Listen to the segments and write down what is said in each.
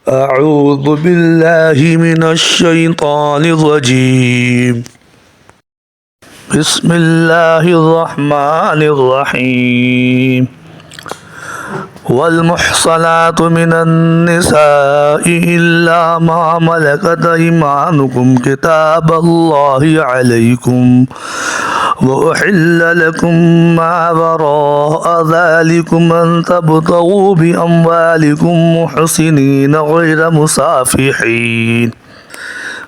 أعوذ بالله من الشيطان الرجيم بسم الله الرحمن الرحيم والمحصنات من النساء إلا ما ملكت أيمانكم كتاب الله عليكم وأحل لكم ما وراء ذلكم أن تبتغوا بأموالكم محصنين غير مسافحين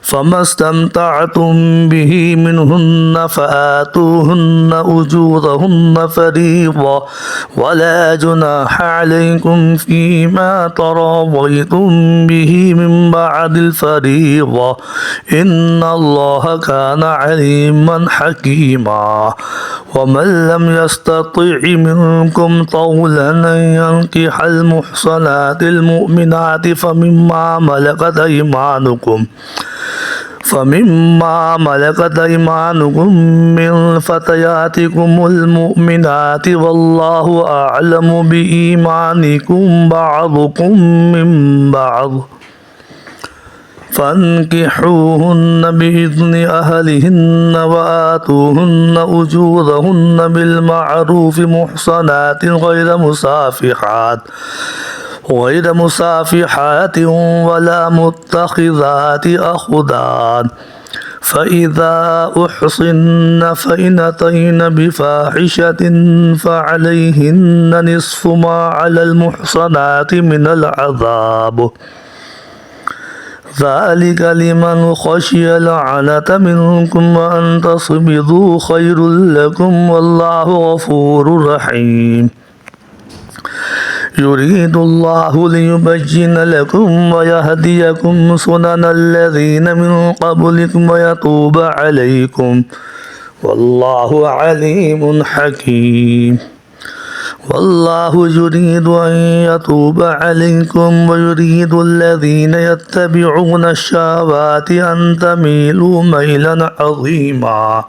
فما استمتعتم به منهن فآتوهن أجورهن فريضة ولا جناح عليكم فيما تراضيتم به من بعد الفريضة إن الله كان عليما حكيما ومن لم يستطع منكم طولا أن ينكح المحصنات المؤمنات فمما ملكت أيمانكم من فتياتكم المؤمنات والله أعلم بإيمانكم بعضكم من بعض فانكحوهن بإذن أهلهن وآتوهن أجورهن بالمعروف محصنات غير مسافحات ولا متخذات أخدان فإذا أحصن فإن أتين بفاحشة فعليهن نصف ما على المحصنات من العذاب ذلك لمن خشي العنة منكم وأن تصبروا خير لكم والله غفور رحيم يريد الله ليبين لكم ويهديكم سنن الذين من قبلكم ويتوب عليكم والله عليم حكيم والله يريد أن يتوب عليكم ويريد الذين يتبعون الشهوات أن تميلوا ميلا عظيما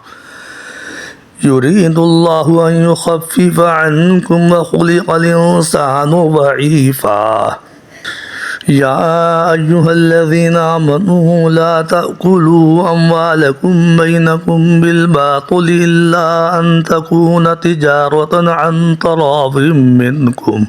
يريد الله أن يخفف عنكم وخلق الإنسان ضعيفا يا أيها الذين آمنوا لا تأكلوا أموالكم بينكم بالباطل إلا أن تكون تجارة عن تراض منكم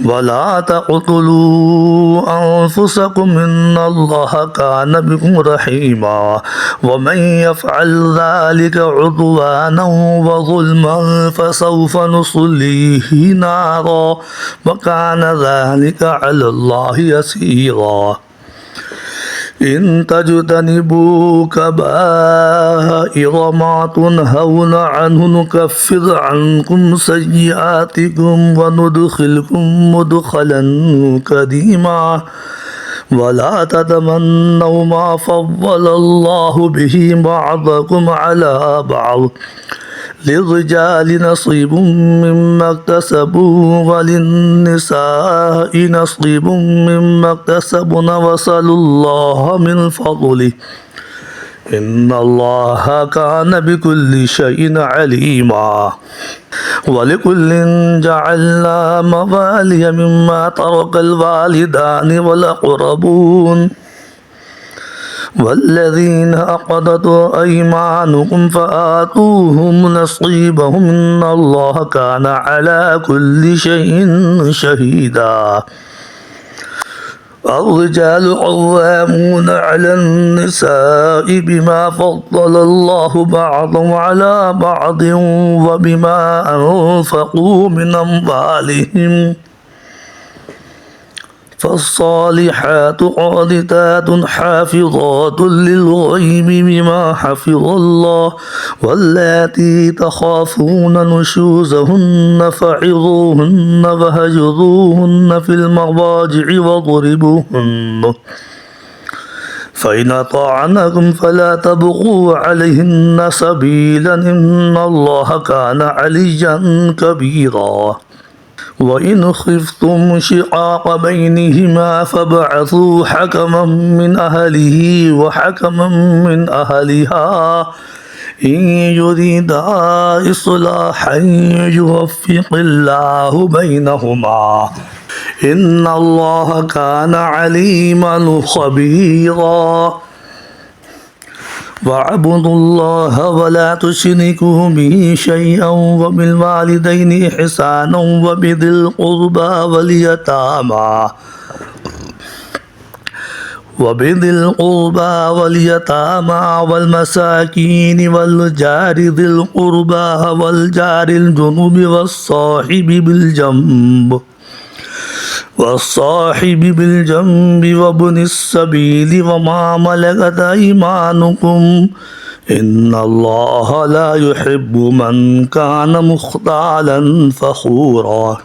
ولا تقتلوا أنفسكم إن الله كان بكم رحيما ومن يفعل ذلك عدوانا وظلما فسوف نصليه نارا وكان ذلك على الله يسيرا إن تجتنبوا كبائر ما تنهون عنه نكفر عنكم سيئاتكم وندخلكم مدخلا كريما ولا تتمنوا ما فضل الله به بعضكم على بعض للرجال نصيب مما اكتسبوا وللنساء نصيب مما اكتسبن واسألوا الله من فضله إن الله كان بكل شيء عليما ولكل جعلنا موالي مما ترك الوالدان والأقربون والذين عقدت أيمانكم فآتوهم نصيبهم إن الله كان على كل شيء شهيدا الرجال قوامون على النساء بما فضل الله بعضهم على بعض وبما أنفقوا من أموالهم فالصالحات قانتات حافظات للغيب بما حفظ الله واللاتي تخافون نشوزهن فعظوهن وهجروهن في المضاجع واضربوهن فإن أطعنكم فلا تبغوا عليهن سبيلا إن الله كان عليا كبيرا وإن خفتم شقاق بينهما فابعثوا حكما من أهله وحكما من أهلها إن يريدا إصلاحا يوفق الله بينهما إن الله كان عليما خبيرا واعبدوا الله ولا تشركوا به شيئا وبالوالدين إحسانا وبذي القربى واليتامى والمساكين والجار ذي القربى والجار الجنب والصاحب بالجنب وابن السبيل وما ملكت أيمانكم إن الله لا يحب من كان مختالا فخورا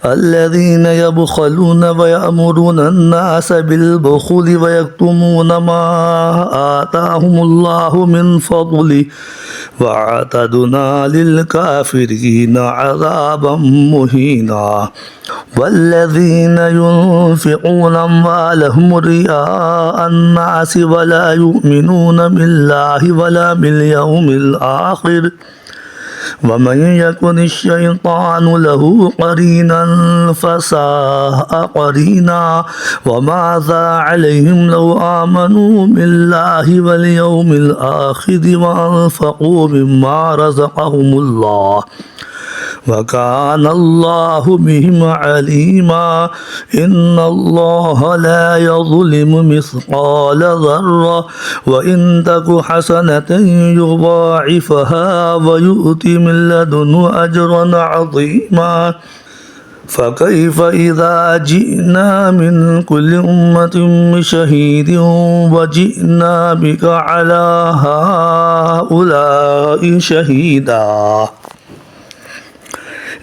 الذين يبخلون ويأمرون الناس بالبخل ويكتمون ما آتاهم الله من فضله واعتدنا للكافرين عذابا مهينا والذين ينفقون أموالهم رئاء الناس ولا يؤمنون بالله ولا باليوم الآخر ومن يكن الشيطان له قرينا فساء قرينا وماذا عليهم لو آمنوا بالله واليوم الآخر وأنفقوا مما رزقهم الله وكان الله بهم عليما إن الله لا يظلم مثقال ذرة وإن تك حسنة يضاعفها ويؤت من لدنه أجرا عظيما فكيف إذا جئنا من كل أمة بشهيد وجئنا بك على هؤلاء شهيدا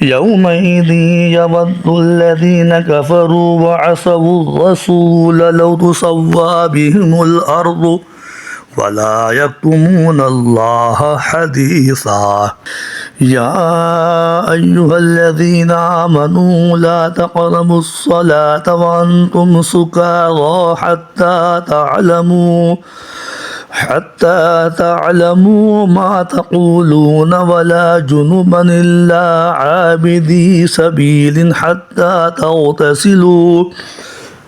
يومئذ يود الذين كفروا وعصوا الرسول لو تسوى بهم الأرض ولا يكتمون الله حديثا يا أيها الذين آمنوا لا تقربوا الصلاة وأنتم سكارى حتى تعلموا ما تقولون ولا جنبا إلا عابدي سبيل حتى تغتسلوا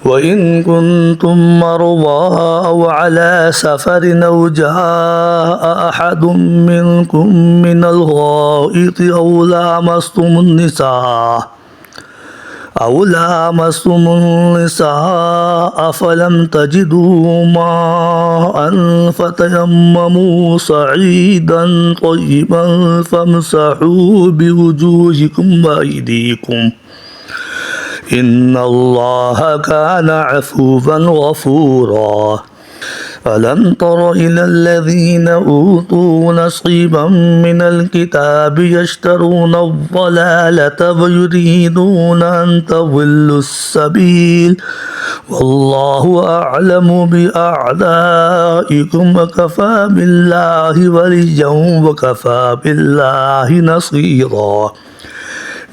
وإن كنتم مرضى أو على سفر أو جاء أحد منكم من الغائط أو لامستم النساء فلم تجدوا ماء فتيمموا صعيدا طيبا فامسحوا بوجوهكم وأيديكم إن الله كان عفوا غفورا ألم تر إلى الذين أوتوا نصيبا من الكتاب يشترون الضلالة ويريدون أن تضلوا السبيل والله أعلم بأعدائكم وكفى بالله وليا وكفى بالله نصيرا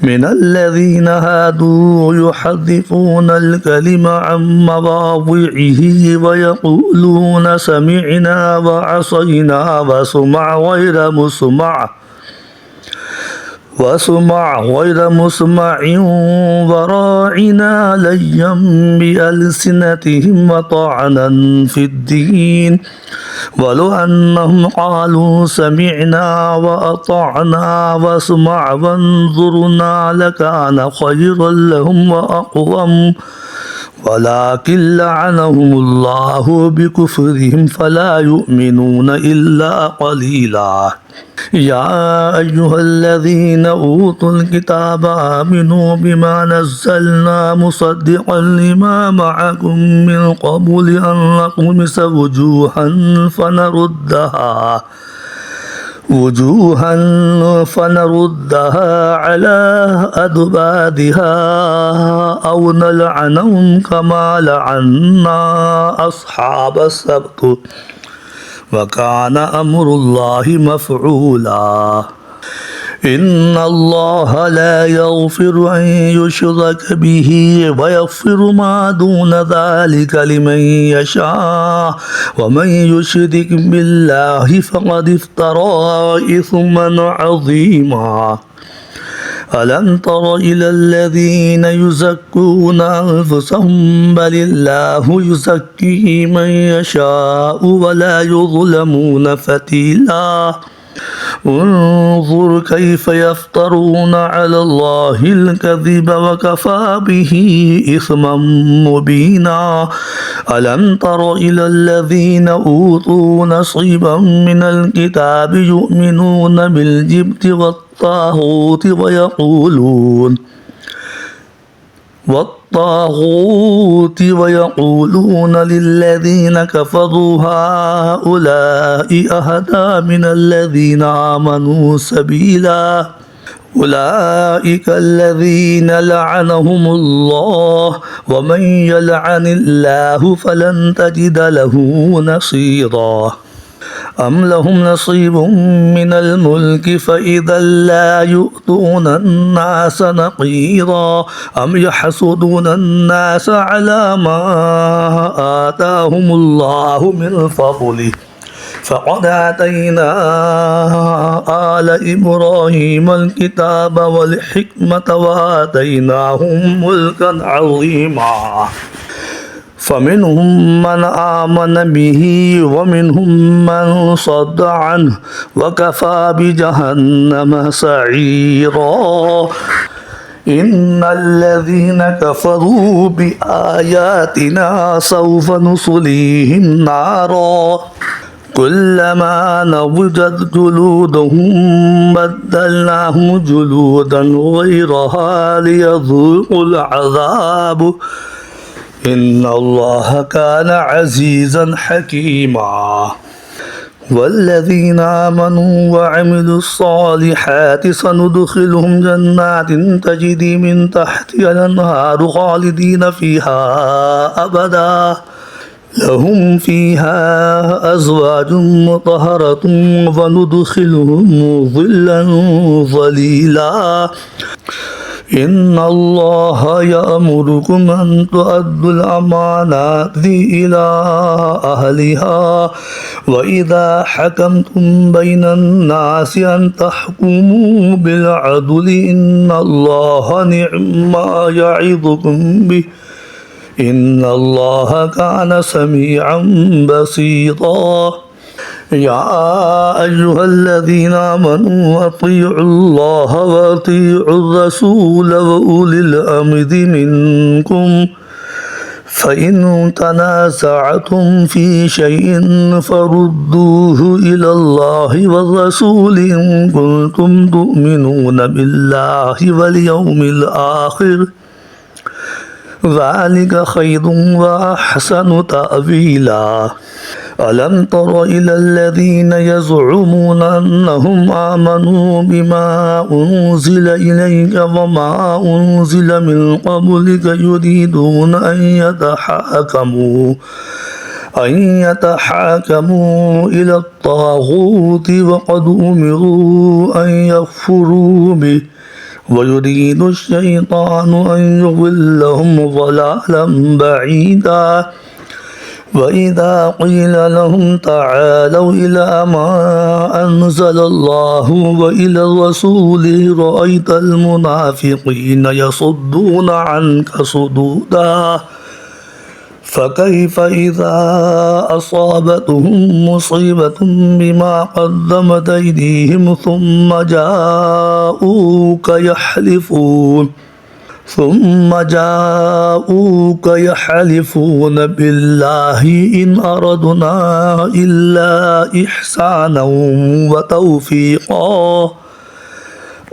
من الذين هادوا يحرفون الكلم عن مواضعه ويقولون سمعنا وعصينا وسمع غير مسمع وراعنا ليا بألسنتهم وطعنا في الدين ولو أنهم قالوا سمعنا وأطعنا واسمع وانظرنا لكان خيرا لهم وأقوم ولكن لعنهم الله بكفرهم فلا يؤمنون إلا قليلا يا أيها الذين أوتوا الكتاب آمنوا بما نزلنا مصدقا لما معكم من قبل أن نطمس وجوها فنردها على أدبارها أو نلعنهم كما لعنا أصحاب السبت وكان أمر الله مفعولا إن الله لا يغفر أن يشرك به ويغفر ما دون ذلك لمن يشاء ومن يشرك بالله فقد افترى إثما عظيما ألم تر إلى الذين يزكون أنفسهم بل الله يزكي من يشاء ولا يظلمون فتيلا انظر كيف يفترون على الله الكذب وكفى به إثما مبينا ألم تر إلى الذين أوتوا نصيبا من الكتاب يؤمنون بالجبت والطاغوت ويقولون للذين كفروا هؤلاء أهدى من الذين آمنوا سبيلا أولئك الذين لعنهم الله ومن يلعن الله فلن تجد له نصيرا أم لهم نصيب من الملك فإذا لا يؤتون الناس نقيرا أم يحسدون الناس على ما آتاهم الله من فضله فقد آتينا آل إبراهيم الكتاب والحكمة وآتيناهم ملكا عظيما فمنهم من آمن به ومنهم من صد عنه وكفى بجهنم سعيرا إن الذين كفروا بآياتنا سوف نصليهم نارا كلما نضجت جلودهم بدلناهم جلودا غيرها ليذوقوا العذاب إن الله كان عزيزا حكيما والذين آمنوا وعملوا الصالحات سندخلهم جنات تجري من تحتها الأنهار خالدين فيها أبدا لهم فيها أزواج مطهرة وندخلهم ظلا ظليلا إن الله يأمركم أن تؤدوا الأمانات إلى أهلها وإذا حكمتم بين الناس أن تحكموا بالعدل إن الله نعم ما يعظكم به إن الله كان سميعا بصيرا يا أيها الذين آمنوا أطيعوا الله وأطيعوا الرسول وأولي الأمر منكم فإن تنازعتم في شيء فردوه إلى الله والرسول إن كنتم تؤمنون بالله واليوم الآخر ذلك خير وأحسن تأويلا ألم تر إلى الذين يزعمون أنهم آمنوا بما أنزل إليك وما أنزل من قبلك يريدون أن يتحاكموا إلى الطاغوت وقد أمروا أن يكفروا به ويريد الشيطان أن يضلهم ضلالا بعيدا وإذا قيل لهم تعالوا إلى ما أنزل الله وإلى الرسول رأيت المنافقين يصدون عنك صدودا فكيف إذا أصابتهم مصيبة بما قدمت أيديهم ثم جاءوك يحلفون بالله إن أردنا إلا إحسانا وتوفيقا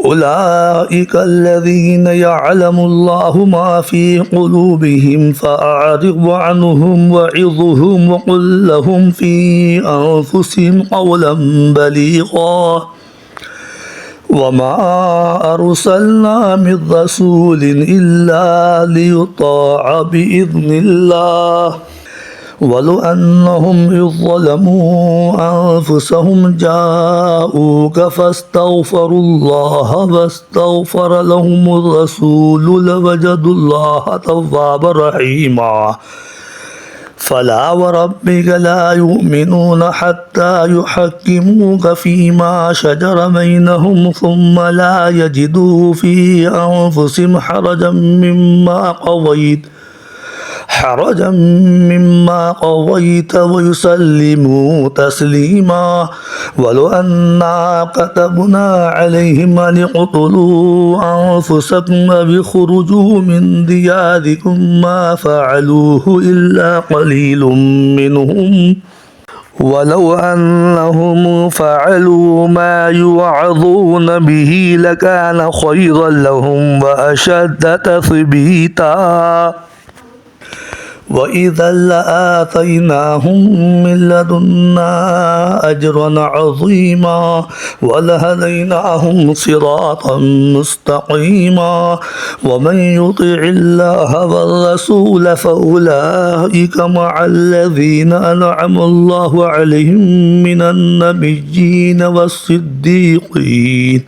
أولئك الذين يعلم الله ما في قلوبهم فأعرض عنهم وعظهم وقل لهم في أنفسهم قولا بليغا وما أرسلنا من رسول إلا ليطاع بإذن الله ولو أنهم إذ ظلموا أنفسهم جاءوك فاستغفروا الله واستغفر لهم الرسول لوجدوا الله توابا رحيما فلا وربك لا يؤمنون حتى يحكموك فيما شجر بينهم ثم لا يجدوا في أنفسهم حرجا مما قضيت ويسلموا تسليما ولو أنا كتبنا عليهم أن اقتلوا أنفسكم بخرجوا من دياركم ما فعلوه إلا قليل منهم ولو أنهم فعلوا ما يوعظون به لكان خيرا لهم وأشد تثبيتا وإذا لآتيناهم من لدنا أجرا عظيما ولهديناهم صراطا مستقيما ومن يطع الله والرسول فأولئك مع الذين أنعم الله عليهم من النبيين والصديقين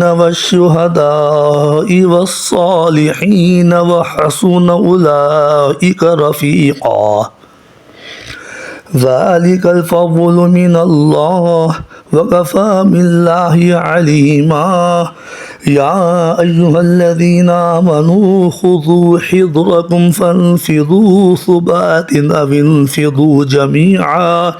والشهداء والصالحين وحسن أولئك رفيقا ذلك الفضل من الله وكفى بالله عليما يا أيها الذين آمنوا خذوا حذركم فانفذوا ثبات أو انفذوا جميعا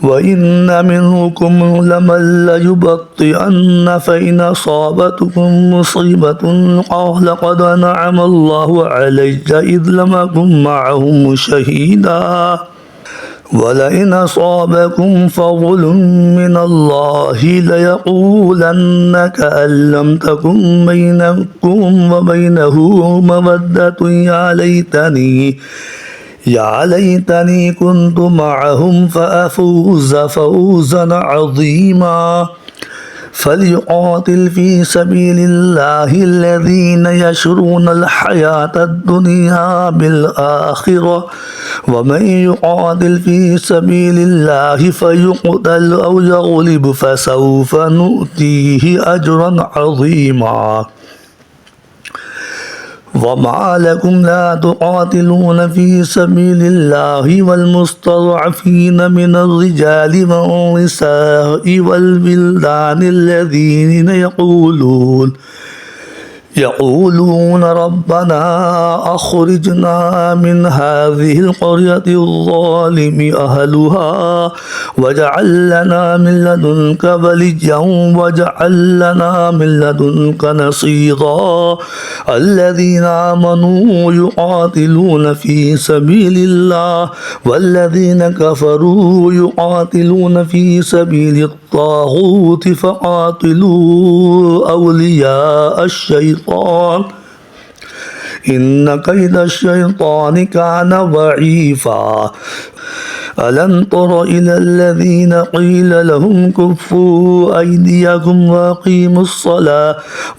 وإن منكم لمن ليبطئن فإن أصابتكم مصيبة قال قد أنعم الله علي إذ لم أكن معهم شهيدا ولئن أصابكم فضل من الله ليقولن كأن لم تكن بينكم وبينه مودة يا ليتني كنت معهم فأفوز فوزا عظيما فليقاتل في سبيل الله الذين يشرون الحياة الدنيا بالآخرة ومن يقاتل في سبيل الله فيقتل أو يغلب فسوف نؤتيه أجرا عظيما وما لكم لا تقاتلون في سبيل الله والمستضعفين من الرجال والنساء والولدان الذين يقولون ربنا أخرجنا من هذه القرية الظالم أهلها واجعل لنا من لدنك وليا واجعل لنا من لدنك نصيرا الذين آمنوا يقاتلون في سبيل الله والذين كفروا يقاتلون في سبيل الطاغوت فقاتلوا أولياء الشيطان إن كيد الشيطان كان ضعيفا ألم تر إلى الذين قيل لهم كفوا أيديكم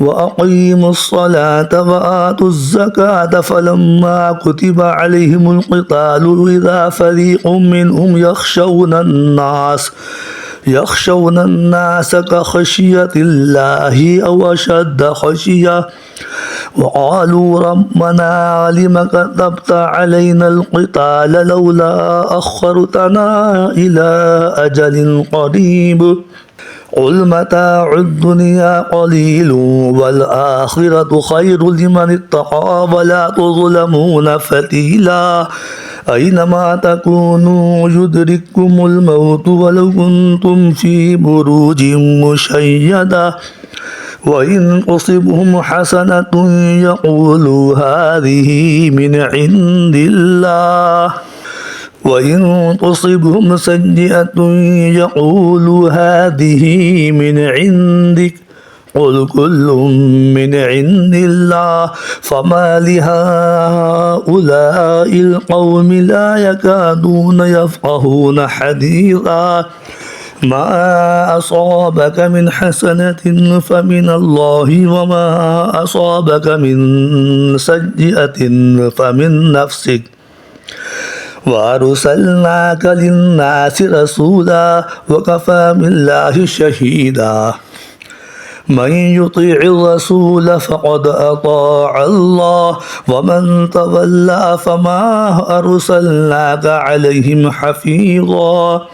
وأقيموا الصلاة وآتوا الزكاة فلما كتب عليهم القتال إذا فريق منهم يخشون الناس كخشية الله أو أشد خشية وقالوا ربنا لم كتبت علينا القتال لولا أخرتنا إلى أجل قريب قل متاع الدنيا قليل والآخرة خير لمن اتقى ولا تظلمون فتيلا أينما تكونوا يدرككم الموت ولو كنتم في بروج مشيدة وإن تصبهم حسنة يقولوا هذه من عند الله وإن تصبهم سيئة يقولوا هذه من عندك قل كل من عند الله فما لهؤلاء القوم لا يكادون يفقهون حديثا ما أصابك من حسنة فمن الله وما أصابك من سيئة فمن نفسك وأرسلناك للناس رسولا وكفى بالله شهيدا من يطيع الرسول فقد أطاع الله ومن تولى فما أرسلناك عليهم حفيظا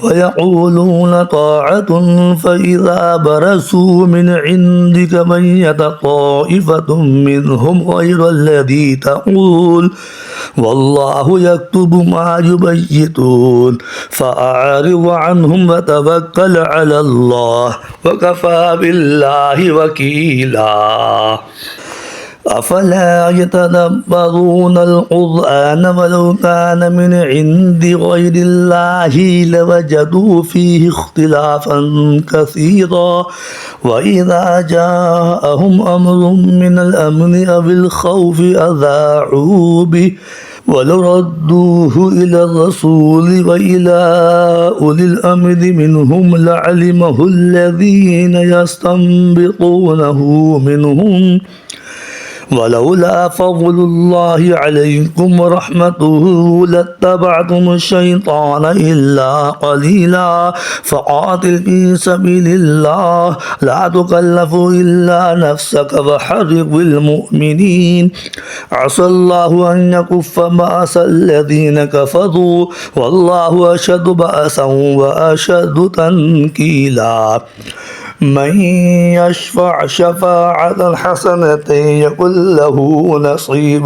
ويقولون طاعة فإذا برزوا من عندك بيت طائفة منهم غير الذي تقول والله يكتب ما يبيتون فأعرض عنهم وتوكل على الله وكفى بالله وكيلا أفلا يتدبرون القرآن ولو كان من عند غير الله لوجدوا فيه اختلافا كثيرا وإذا جاءهم أمر من الأمن أو الخوف أذاعوا به ولردوه إلى الرسول وإلى أولي الأمر منهم لعلمه الذين يستنبطونه منهم ولولا فضل الله عليكم ورحمته لاتبعتم الشيطان إلا قليلا فقاتل في سبيل الله لا تكلف إلا نفسك وحرق المؤمنين عسى الله أن يكف بأس الذين كفروا والله أشد بأسا وأشد تنكيلا من يشفع شفاعة حسنة يكن له نصيب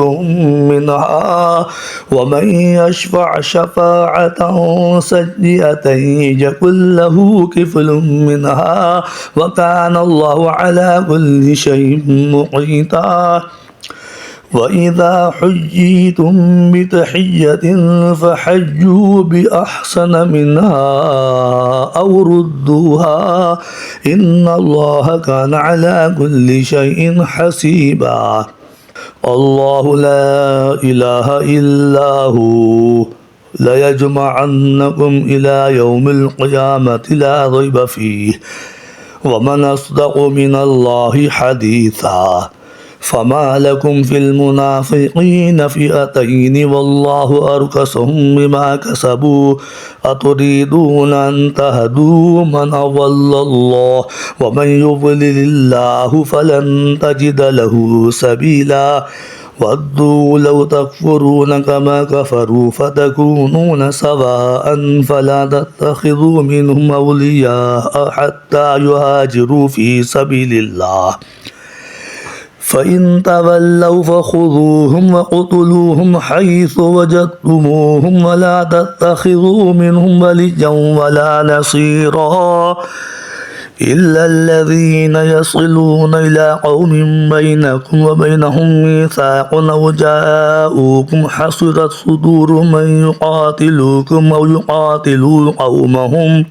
منها ومن يشفع شفاعة سيئة يكن له كفل منها وكان الله على كل شيء مقيتا وإذا حييتم بتحية فحجوا بأحسن منها أو ردوها إن الله كان على كل شيء حسيبا الله لا إله إلا هو ليجمعنكم إلى يوم القيامة لا ريب فيه ومن أصدق من الله حديثا فما لكم في المنافقين فئتين والله أركسهم بما كسبوا أتريدون أن تهدوا من أضل الله ومن يضلل الله فلن تجد له سبيلا ودوا لو تكفرون كما كفروا فتكونون سواء فلا تتخذوا منهم أولياء حتى يهاجروا في سبيل الله فإن تولوا فخذوهم وقتلوهم حيث وجدتموهم ولا تتخذوا منهم وليا ولا نصيرا إلا الذين يصلون إلى قوم بينكم وبينهم ميثاق أو جاءوكم حصرت صدور من يقاتلوكم أو يقاتلوا قومهم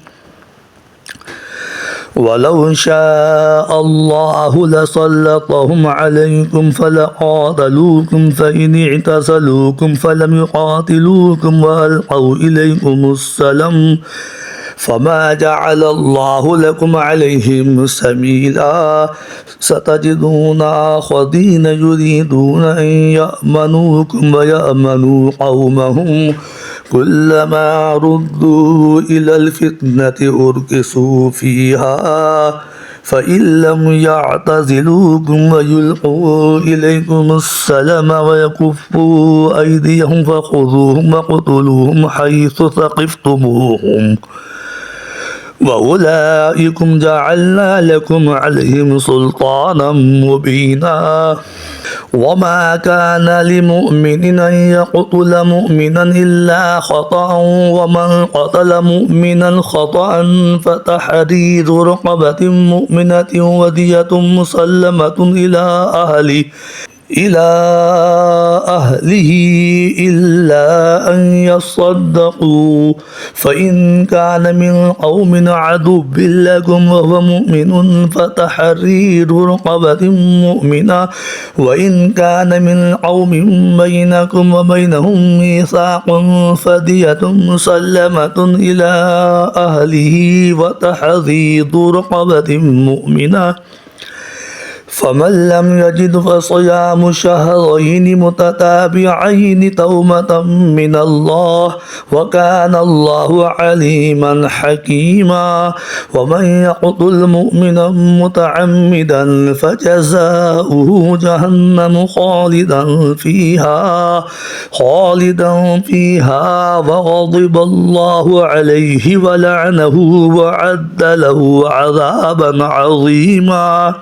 ولو شاء الله لسلطهم عليكم فلقاتلوكم فإن اعتزلوكم فلم يقاتلوكم وألقوا إليكم السلام فما جعل الله لكم عليهم سبيلا ستجدون آخرين يريدون أن يأمنوكم ويأمنوا قومهم كلما ردوا إلى الفتنة أركسوا فيها فإن لم يعتزلوكم ويلقوا إليكم السلام ويكفوا أيديهم فخذوهم وقتلوهم حيث ثقفتموهم وأولئكم جعلنا لكم عليهم سلطانا مبينا وما كان لمؤمن أن يقتل مؤمنا إلا خطأ ومن قتل مؤمنا خطأ فتحرير رقبة مؤمنة ودية مسلمة إلى أهله إلا أن يصدقوا فإن كان من قوم عدو لكم وهو مؤمن فتحرير رقبة مؤمنة وإن كان من قوم بينكم وبينهم ميثاق فدية مسلمة إلى أهله وتحرير رقبة مؤمنة فمن لم يجد فصيام شهرين متتابعين توبة من الله وكان الله عليما حكيما. ومن يقتل مؤمنا متعمدا فجزاؤه جهنم خالدا فيها وغضب الله عليه ولعنه وعد له عذابا عظيما.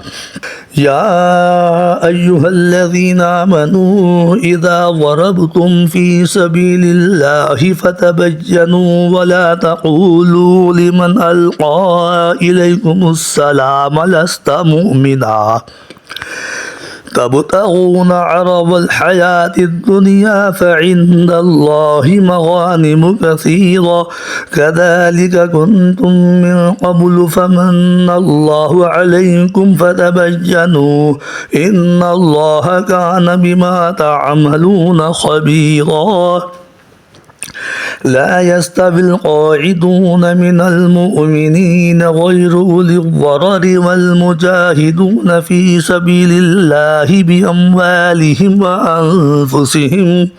يا أيها الذين آمنوا إذا ضربتم في سبيل الله فتبينوا ولا تقولوا لمن ألقى إليكم السلام لست مؤمنا تبتغون عرض الحياة الدنيا فعند الله مغانم كثيرة كذلك كنتم من قبل فمن الله عليكم فتبينوا إن الله كان بما تعملون خبيرا. لا يستوي القاعدون من المؤمنين غير أولي الضرر والمجاهدون في سبيل الله بأموالهم وأنفسهم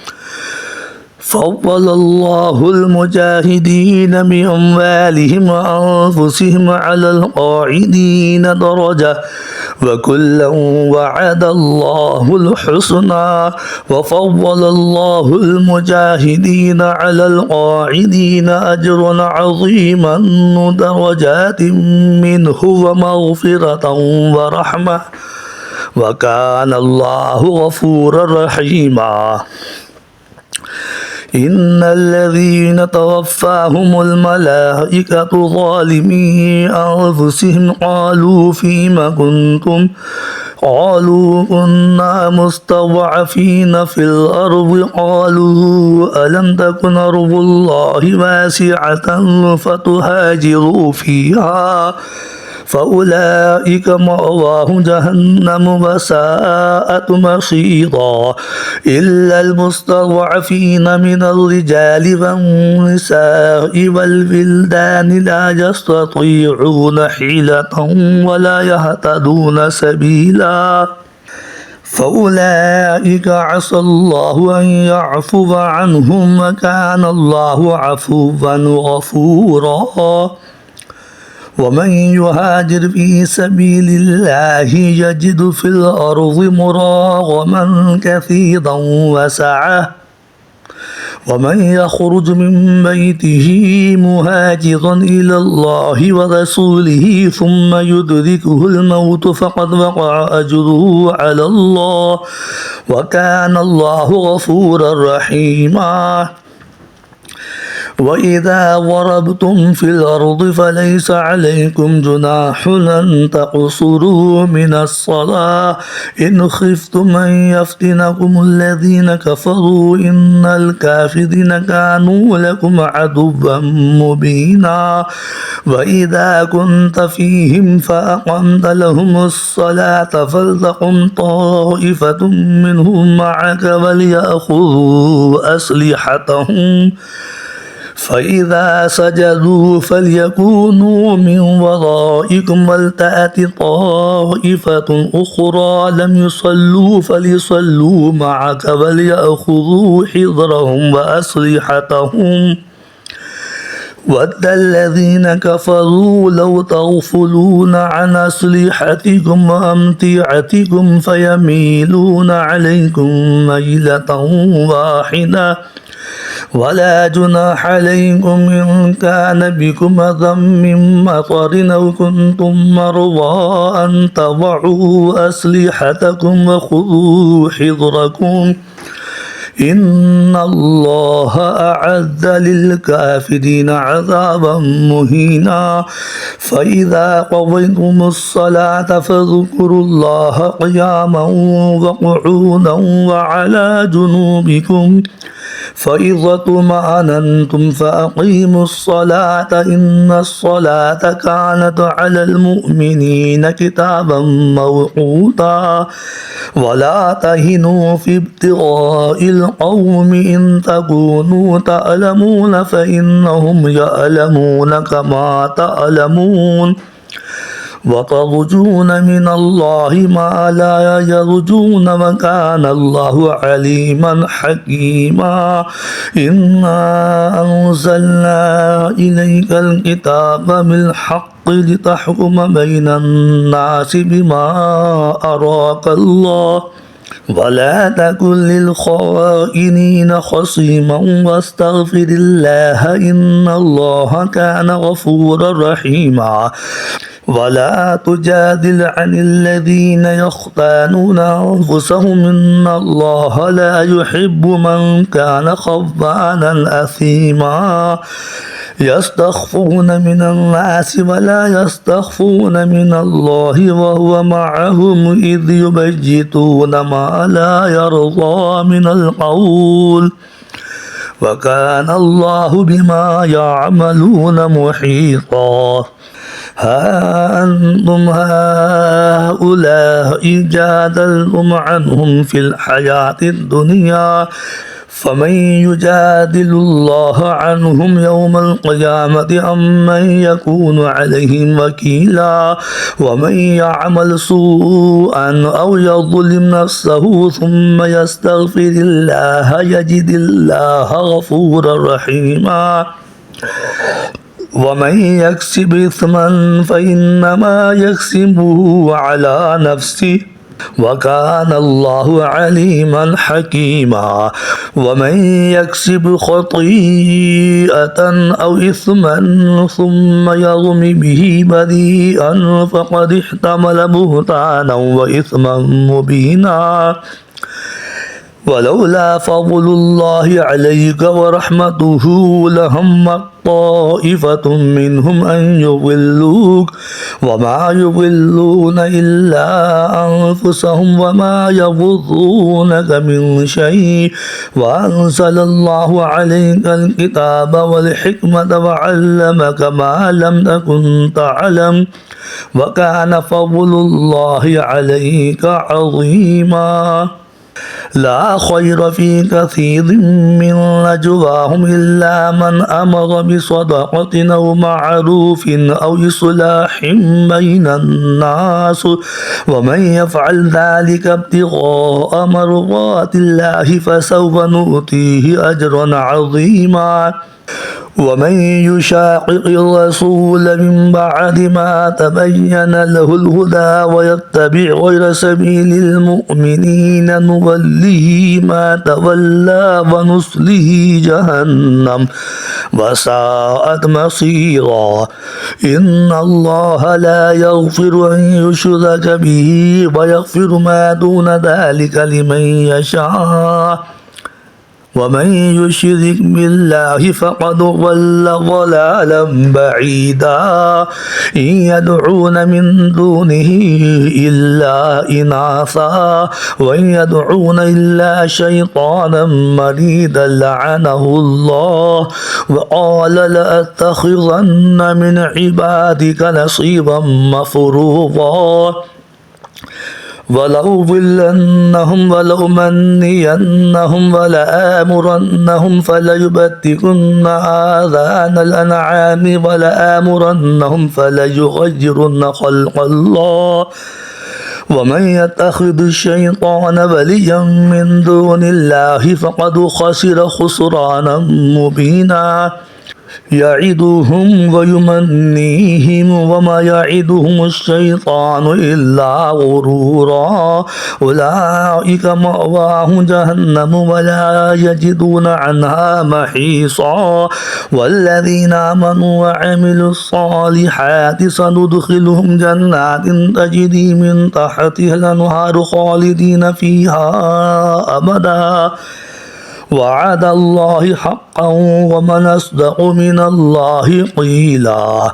فضل الله المجاهدين بأموالهم وأنفسهم على القاعدين درجة وكلا وعد الله الحسنى وفضل الله المجاهدين على القاعدين أجرا عظيما درجات منه ومغفرة ورحمة وكان الله غفورا رحيما. إن الذين توفاهم الملائكة ظالمي أنفسهم قالوا فيما كنتم قالوا كنا مستضعفين في الأرض قالوا ألم تكن أرض الله واسعة فتهاجروا فيها فأولئك مأواهم جهنم وساءت مصيرا إلا المستضعفين من الرجال والنساء والولدان لا يستطيعون حيلة ولا يهتدون سبيلا فأولئك عسى الله أن يعفو عنهم وكان الله عفوا غفورا. ومن يهاجر في سبيل الله يجد في الأرض مراغما كثيرا وسعة ومن يخرج من بيته مهاجرا إلى الله ورسوله ثم يدركه الموت فقد وقع أجره على الله وكان الله غفورا رحيما. وإذا ضربتم في الأرض فليس عليكم جناح أن تقصروا من الصلاة إن خفتم أن يفتنكم الذين كفروا إن الكافرين كانوا لكم عدوا مبينا. وإذا كنت فيهم فأقمت لهم الصلاة فلتقم طائفة منهم معك وليأخذوا أسلحتهم فإذا سجدوا فليكونوا من ورائكم ولتأت طائفة أخرى لم يصلوا فليصلوا معك وليأخذوا حذرهم وأسلحتهم ود الذين كفروا لو تغفلون عن أسلحتكم وأمتعتكم فيميلون عليكم ميلة واحدة ولا جناح عليكم إن كان بكم أذى من مطر أو كنتم مرضى أن تضعوا أسلحتكم وخذوا حذركم إن الله أعد للكافرين عذابا مهينا. فإذا قضيتم الصلاة فاذكروا الله قياما وقعودا وعلى جنوبكم فإذا اطمأننتم فأقيموا الصلاة إن الصلاة كانت على المؤمنين كتابا موقوتا. ولا تهنوا في ابتغاء القوم إن تكونوا تألمون فإنهم يألمون كما تألمون وترجون من الله ما لا يرجون وكان الله عليما حكيما إنا أنزلنا إليك الكتاب بالحق لتحكم بين الناس بما أراك الله ولا تكن للخائنين خصيما واستغفر الله إن الله كان غفورا رحيما ولا تجادل عن الذين يختانون أنفسهم إن الله لا يحب من كان خوانا أثيما يستخفون من الناس ولا يستخفون من الله وهو معهم إذ يبيتون ما لا يرضى من القول وكان الله بما يعملون محيطا ها أنتم هؤلاء جادلتم عنهم في الحياة الدنيا فمن يجادل الله عنهم يوم القيامة أم من يكون عليهم وكيلا ومن يعمل سوءا أو يظلم نفسه ثم يستغفر الله يجد الله غفورا رحيما ومن يكسب إثما فإنما يكسبه على نفسه وكان الله عليما حكيما ومن يكسب خطيئة أو إثما ثم يرم به بريئا فقد احتمل بهتانا وإثما مبينا ولولا فضل الله عليك ورحمته لهم طائفة منهم أن يضلوك وما يضلون إلا أنفسهم وما يضرونك من شيء وأنزل الله عليك الكتاب والحكمة وعلمك ما لم تكن تعلم وكان فضل الله عليك عظيما لا خير في كثير من نجواهم إلا من أمر بصدقة أو معروف أو إصلاح بين الناس ومن يفعل ذلك ابتغاء مرضات الله فسوف نؤتيه أجرا عظيما ومن يشاقق الرسول من بعد ما تبين له الهدى ويتبع غير سبيل المؤمنين نوله ما تولى ونصله جهنم وساءت مصيرا إن الله لا يغفر أن يشرك به ويغفر ما دون ذلك لمن يشاء ومن يشرك بالله فقد ضل ضلالا بعيدا إن يدعون من دونه إلا إناثا وإن يدعون إلا شيطانا مريدا لعنه الله وقال لأتخذن من عبادك نصيبا مفروضا ولأضلنهم ولأمنينهم ولآمرنهم فليبتكن آذان الأنعام ولآمرنهم فليغيرن خلق الله ومن يتخذ الشيطان وليا من دون الله فقد خسر خسرانا مبينا يعدهم ويمنيهم وما يعدهم الشيطان إلا غرورا أولئك مأواهم جهنم ولا يجدون عنها محيصا والذين آمنوا وعملوا الصالحات سندخلهم جنات تجري من تحتها الأنهار خالدين فيها أبدا وعد الله حقا ومن أصدق من الله قيلا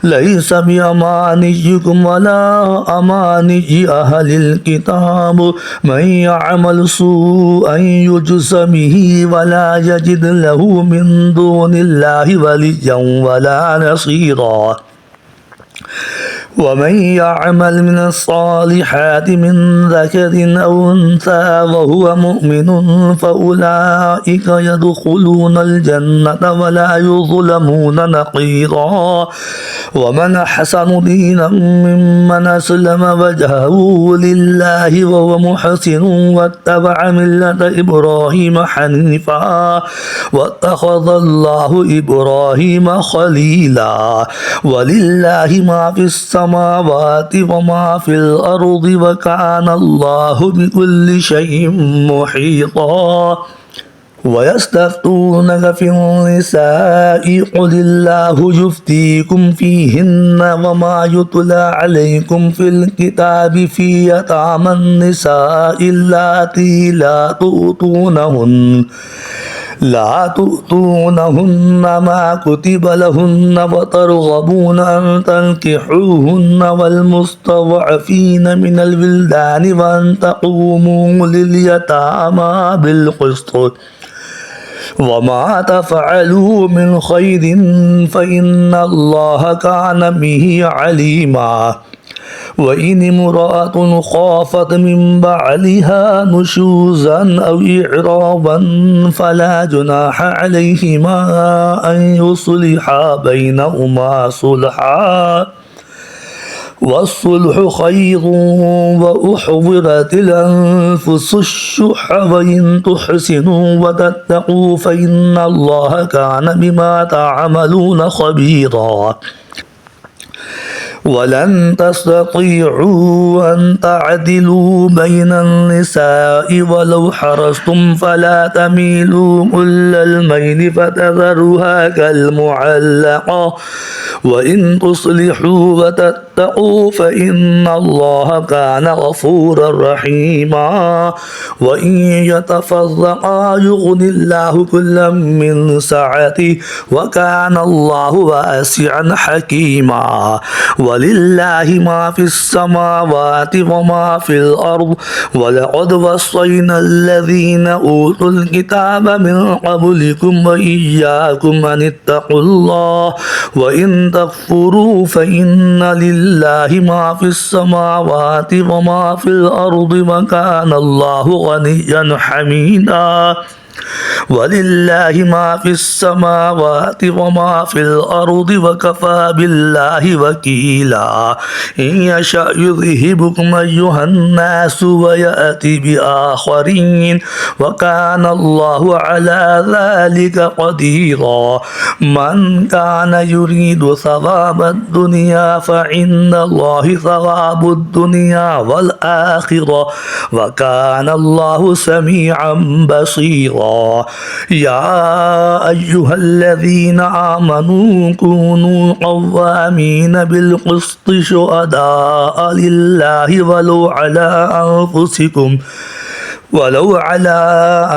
ليس بأمانيكم ولا أماني أهل الكتاب من يعمل سوءا يجز به ولا يجد له من دون الله وليا ولا نصيرا ومن يعمل من الصالحات من ذكر أو أنثى وهو مؤمن فأولئك يدخلون الجنة ولا يظلمون نقيرا ومن أحسن دينا ممن أسلم وجهه لله وهو محسن واتبع ملة إبراهيم حنيفا واتخذ الله إبراهيم خليلا ولله ما في السماوات وما في الأرض وكان الله بكل شيء محيطا ويستفتونك في النساء قل الله يفتيكم فيهن وما يتلى عليكم في الكتاب في يتامى النساء اللاتي لا تؤتونهن ما كتب لهن وترغبون أن تنكحوهن والمستضعفين من الولدان وأن تقوموا لليتامى بالقسط وما تفعلوا من خير فإن الله كان به عليما وإن امرأة خافت من بعلها نشوزا أو إعراضا فلا جناح عليهما أن يصلحا بينهما صلحا والصلح خير وأحضرت الأنفس الشح وإن تحسنوا وتتقوا فإن الله كان بما تعملون خبيرا ولن تستطيعوا أن تعدلوا بين النساء ولو حرصتم فلا تميلوا كل الميل فتذروها كالمعلقة وإن تصلحوا وتتقوا فإن الله كان غفورا رحيما وإن يتفرقا يغني الله كلا من سعته وكان الله واسعا حكيما ولله ما في السماوات وما في الأرض ولقد وصينا الذين أوتوا الكتاب من قبلكم وإياكم أن اتقوا الله وإن تكفروا فإن لله ما في السماوات وما في الأرض وكان الله غنيا حميدا ولله ما في السماوات وما في الأرض وكفى بالله وكيلا إن يشأ يذهبكم أيها الناس ويأتي بآخرين وكان الله على ذلك قديرا من كان يريد ثواب الدنيا فعند الله ثواب الدنيا والآخرة وكان الله سميعا بصيرا يا أيها الذين آمنوا كونوا قوامين بالقسط شهداء لله ولو على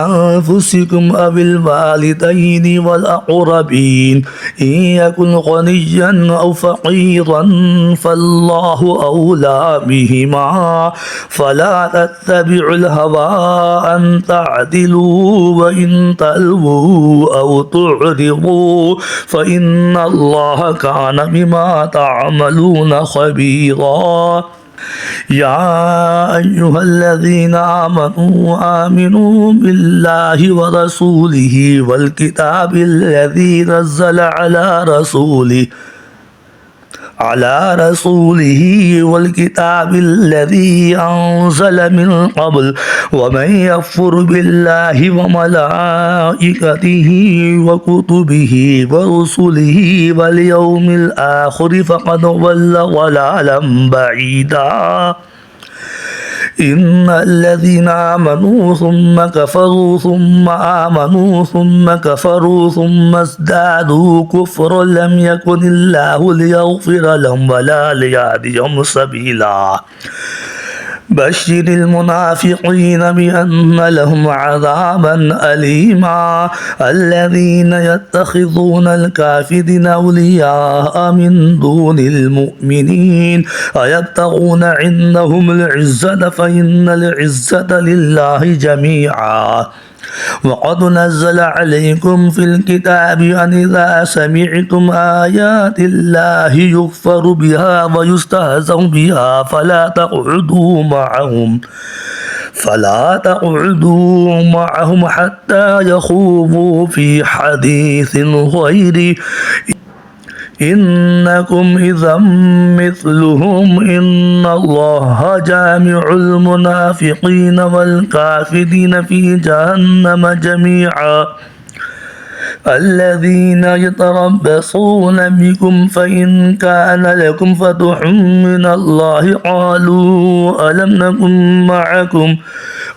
أنفسكم أو الوالدين والأقربين إن يكن غنيا أو فقيرا فالله أولى بهما فلا تتبعوا الهوى أن تعدلوا وإن تلووا أو تعرضوا فإن الله كان بما تعملون خبيرا يا أيها الذين آمنوا بالله ورسوله والكتاب الذي نزل على رسوله والكتاب الذي أنزل من قبل ومن يكفر بالله وملائكته وكتبه ورسله واليوم الآخر فقد ضل ضلالا بعيدا إن الذين آمنوا ثم كفروا ثم آمنوا ثم كفروا ثم ازدادوا كفرا لم يكن الله ليغفر لهم ولا ليهديهم سبيلا بشر المنافقين بأن لهم عذابا أليما الذين يتخذون الكافرين أولياء من دون المؤمنين أيبتغون عندهم العزة فإن العزة لله جميعا وقد نزل عليكم في الكتاب أن إذا سمعتم آيات الله يكفر بها ويستهزأ بها فلا تقعدوا معهم حتى يخوضوا في حديث غيره إنكم إذا مثلهم إن الله جامع المنافقين والكافرين في جهنم جميعا الذين يتربصون بكم فإن كان لكم فتح من الله قالوا ألم نكن معكم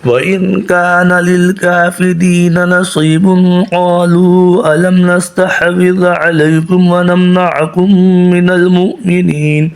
وإن كان للكافرين نصيب قالوا ألم نستحوذ عليكم ونمنعكم من المؤمنين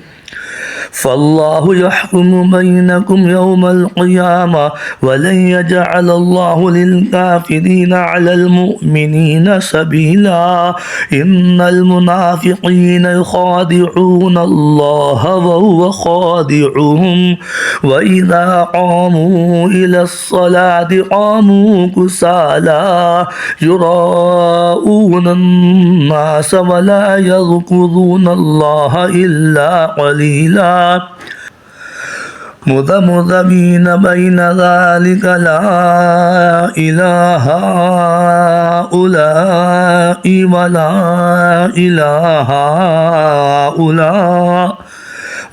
فالله يحكم بينكم يوم القيامة ولن يجعل الله للكافرين على المؤمنين سبيلا إن المنافقين يخادعون الله وهو خادعهم وإذا قاموا إلى الصلاة قاموا كسالى يراءون الناس ولا يذكرون الله إلا قليلا مذبذبين بين ذلك لا إله هؤلاء ولا إله هؤلاء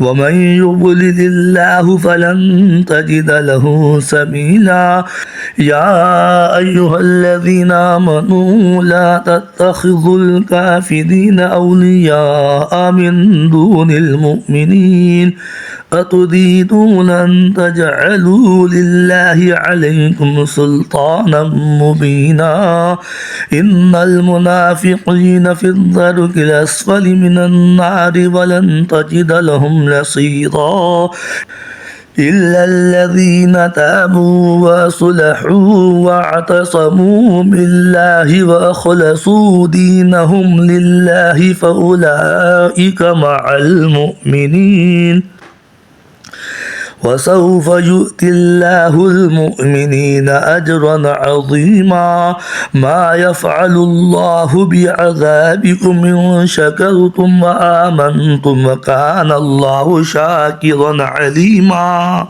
ومن يضلل الله فلن تجد له سبيلا يا أيها الذين آمنوا لا تتخذوا الكافرين أولياء من دون المؤمنين أتريدون أن تجعلوا لله عليكم سلطانا مبينا إن المنافقين في الدرك الأسفل من النار ولن تجد لهم نصيرا إلا الذين تابوا وصلحوا واعتصموا بالله وأخلصوا دينهم لله فأولئك مع المؤمنين وسوف يؤتي الله المؤمنين أجرا عظيما ما يفعل الله بعذابكم إن شكرتم وآمنتم وكان الله شاكرا عليما